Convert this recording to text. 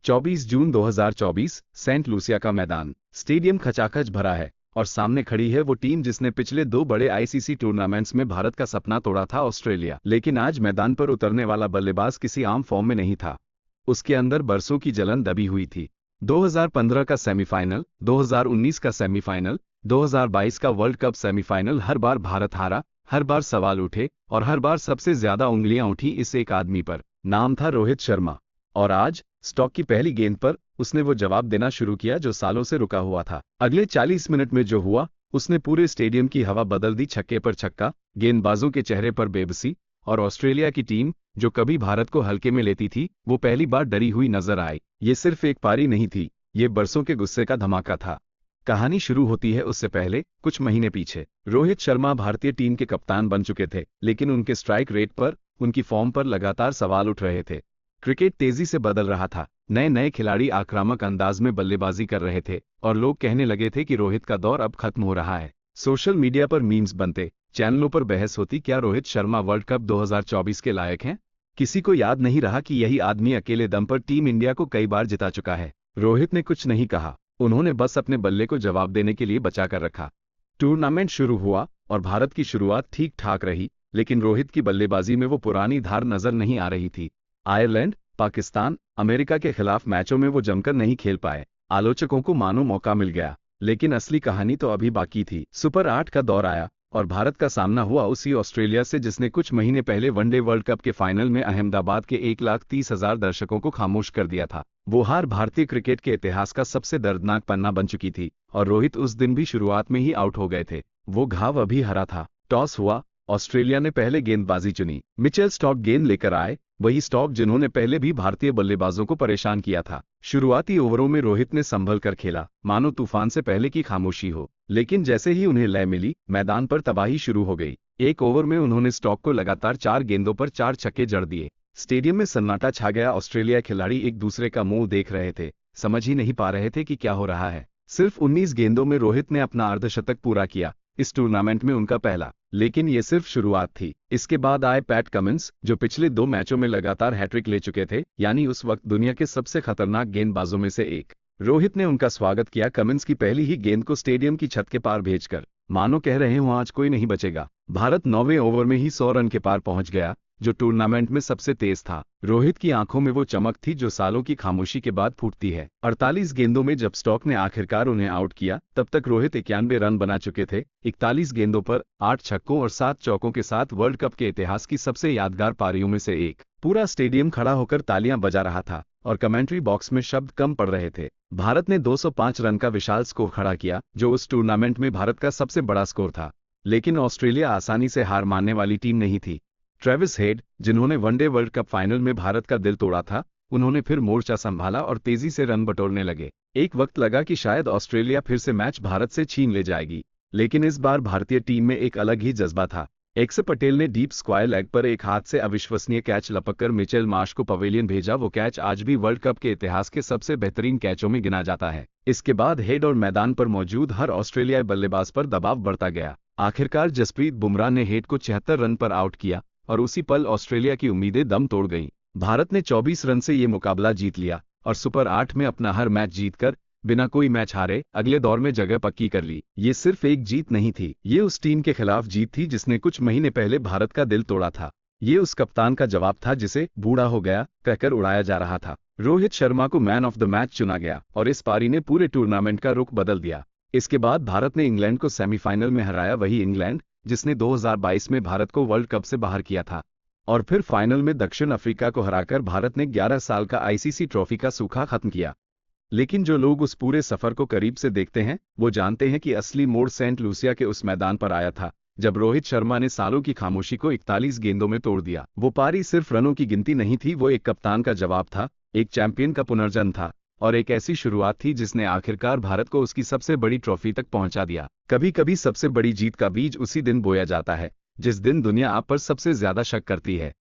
24 जून 2024, Saint Lucia का मैदान। Stadium खचाखच भरा है और सामने खड़ी है वो टीम जिसने पिछले 2 बड़े आईसीसी टूर्नामेंट्स में भारत का सपना तोड़ा था, ऑस्ट्रेलिया। लेकिन आज मैदान पर उतरने वाला बल्लेबाज किसी आम फॉर्म में नहीं था। उसके अंदर बरसों की जलन दबी हुई थी। 2015 का सेमीफाइनल, 2019 का सेमीफाइनल, 2022 का वर्ल्ड कप सेमीफाइनल, हर बार भारत हारा, हर बार सवाल उठे और हर बार सबसे ज्यादा उंगलियां उठी इस एक आदमी पर। नाम था रोहित शर्मा। और आज स्टॉक की पहली गेंद पर उसने वो जवाब देना शुरू किया जो सालों से रुका हुआ था। अगले 40 मिनट में जो हुआ उसने पूरे स्टेडियम की हवा बदल दी। छक्के पर छक्का, गेंदबाजों के चेहरे पर बेबसी, और ऑस्ट्रेलिया की टीम जो कभी भारत को हल्के में लेती थी वो पहली बार डरी हुई नजर आई। ये सिर्फ एक पारी नहीं थी, ये बरसों के गुस्से का धमाका था। कहानी शुरू होती है उससे पहले कुछ महीने पीछे। रोहित शर्मा भारतीय टीम के कप्तान बन चुके थे, लेकिन उनके स्ट्राइक रेट पर, उनकी फॉर्म पर लगातार सवाल उठ रहे थे। क्रिकेट तेजी से बदल रहा था, नए नए खिलाड़ी आक्रामक अंदाज में बल्लेबाजी कर रहे थे और लोग कहने लगे थे कि रोहित का दौर अब खत्म हो रहा है। सोशल मीडिया पर मीम्स बनते, चैनलों पर बहस होती, क्या रोहित शर्मा वर्ल्ड कप 2024 के लायक हैं? किसी को याद नहीं रहा कि यही आदमी अकेले दम पर टीम इंडिया को कई बार जिता चुका है। रोहित ने कुछ नहीं कहा, उन्होंने बस अपने बल्ले को जवाब देने के लिए बचा कर रखा। टूर्नामेंट शुरू हुआ और भारत की शुरुआत ठीक ठाक रही, लेकिन रोहित की बल्लेबाजी में वो पुरानी धार नजर नहीं आ रही थी। आयरलैंड, पाकिस्तान, अमेरिका के खिलाफ मैचों में वो जमकर नहीं खेल पाए। आलोचकों को मानो मौका मिल गया, लेकिन असली कहानी तो अभी बाकी थी। सुपर 8 का दौर आया और भारत का सामना हुआ उसी ऑस्ट्रेलिया से जिसने कुछ महीने पहले वनडे वर्ल्ड कप के फाइनल में अहमदाबाद के 1,30,000 दर्शकों को खामोश कर दिया था। वो हार भारतीय क्रिकेट के इतिहास का सबसे दर्दनाक पन्ना बन चुकी थी और रोहित उस दिन भी शुरुआत में ही आउट हो गए थे। वो घाव अभी हरा था। टॉस हुआ, ऑस्ट्रेलिया ने पहले गेंदबाजी चुनी। मिचेल स्टॉक गेंद लेकर आए, वही स्टॉक जिन्होंने पहले भी भारतीय बल्लेबाजों को परेशान किया था। शुरुआती ओवरों में रोहित ने संभल कर खेला, मानो तूफान से पहले की खामोशी हो। लेकिन जैसे ही उन्हें लय मिली, मैदान पर तबाही शुरू हो गई। एक ओवर में उन्होंने स्टॉक को लगातार 4 गेंदों पर 4 छक्के जड़ दिए। स्टेडियम में सन्नाटा छा गया। ऑस्ट्रेलिया खिलाड़ी एक दूसरे का मुंह देख रहे थे, समझ ही नहीं पा रहे थे कि क्या हो रहा है। सिर्फ 19 गेंदों में रोहित ने अपना अर्धशतक पूरा किया, इस टूर्नामेंट में उनका पहला। लेकिन ये सिर्फ शुरुआत थी। इसके बाद आए पैट कमिंस, जो पिछले 2 मैचों में लगातार हैट्रिक ले चुके थे, यानी उस वक्त दुनिया के सबसे खतरनाक गेंदबाजों में से एक। रोहित ने उनका स्वागत किया, कमिंस की पहली ही गेंद को स्टेडियम की छत के पार भेजकर, मानो कह रहे हो आज कोई नहीं बचेगा। भारत 9वें ओवर में ही 100 रन के पार पहुंच गया, जो टूर्नामेंट में सबसे तेज था। रोहित की आंखों में वो चमक थी जो सालों की खामोशी के बाद फूटती है। 48 गेंदों में जब स्टॉक ने आखिरकार उन्हें आउट किया, तब तक रोहित 91 रन बना चुके थे। 41 गेंदों पर 8 छक्कों और 7 चौकों के साथ वर्ल्ड कप के इतिहास की सबसे यादगार पारियों में से एक। पूरा स्टेडियम खड़ा होकर तालियां बजा रहा था और कमेंट्री बॉक्स में शब्द कम पड़ रहे थे। भारत ने 205 रन का विशाल स्कोर खड़ा किया, जो उस टूर्नामेंट में भारत का सबसे बड़ा स्कोर था। लेकिन ऑस्ट्रेलिया आसानी से हार मानने वाली टीम नहीं थी। ट्रेविस हेड, जिन्होंने वनडे वर्ल्ड कप फाइनल में भारत का दिल तोड़ा था, उन्होंने फिर मोर्चा संभाला और तेजी से रन बटोरने लगे। एक वक्त लगा कि शायद ऑस्ट्रेलिया फिर से मैच भारत से छीन ले जाएगी, लेकिन इस बार भारतीय टीम में एक अलग ही जज्बा था। एक्स पटेल ने डीप स्क्वायर लेग पर एक हाथ से अविश्वसनीय कैच लपककर मिचेल मार्श को पवेलियन भेजा। वो कैच आज भी वर्ल्ड कप के इतिहास के सबसे बेहतरीन कैचों में गिना जाता है। इसके बाद हेड और मैदान पर मौजूद हर ऑस्ट्रेलियाई बल्लेबाज पर दबाव बढ़ता गया। आखिरकार जसप्रीत बुमराह ने हेड को 76 रन पर आउट किया और उसी पल ऑस्ट्रेलिया की उम्मीदें दम तोड़ गईं। भारत ने 24 रन से ये मुकाबला जीत लिया और सुपर 8 में अपना हर मैच जीतकर बिना कोई मैच हारे अगले दौर में जगह पक्की कर ली। ये सिर्फ एक जीत नहीं थी, ये उस टीम के खिलाफ जीत थी जिसने कुछ महीने पहले भारत का दिल तोड़ा था। ये उस कप्तान का जवाब था जिसे बूढ़ा हो गया कहकर उड़ाया जा रहा था। रोहित शर्मा को मैन ऑफ द मैच चुना गया और इस पारी ने पूरे टूर्नामेंट का रुख बदल दिया। इसके बाद भारत ने इंग्लैंड को सेमीफाइनल में हराया, वही इंग्लैंड जिसने 2022 में भारत को वर्ल्ड कप से बाहर किया था। और फिर फाइनल में दक्षिण अफ्रीका को हराकर भारत ने 11 साल का आईसीसी ट्रॉफी का सूखा खत्म किया। लेकिन जो लोग उस पूरे सफर को करीब से देखते हैं, वो जानते हैं कि असली मोड़ सेंट लूसिया के उस मैदान पर आया था, जब रोहित शर्मा ने सालों की खामोशी को 41 गेंदों में तोड़ दिया। वो पारी सिर्फ रनों की गिनती नहीं थी, वो एक कप्तान का जवाब था, एक चैंपियन का पुनर्जन्म था और एक ऐसी शुरुआत थी जिसने आखिरकार भारत को उसकी सबसे बड़ी ट्रॉफी तक पहुंचा दिया। कभी कभी सबसे बड़ी जीत का बीज उसी दिन बोया जाता है जिस दिन दुनिया आप पर सबसे ज्यादा शक करती है।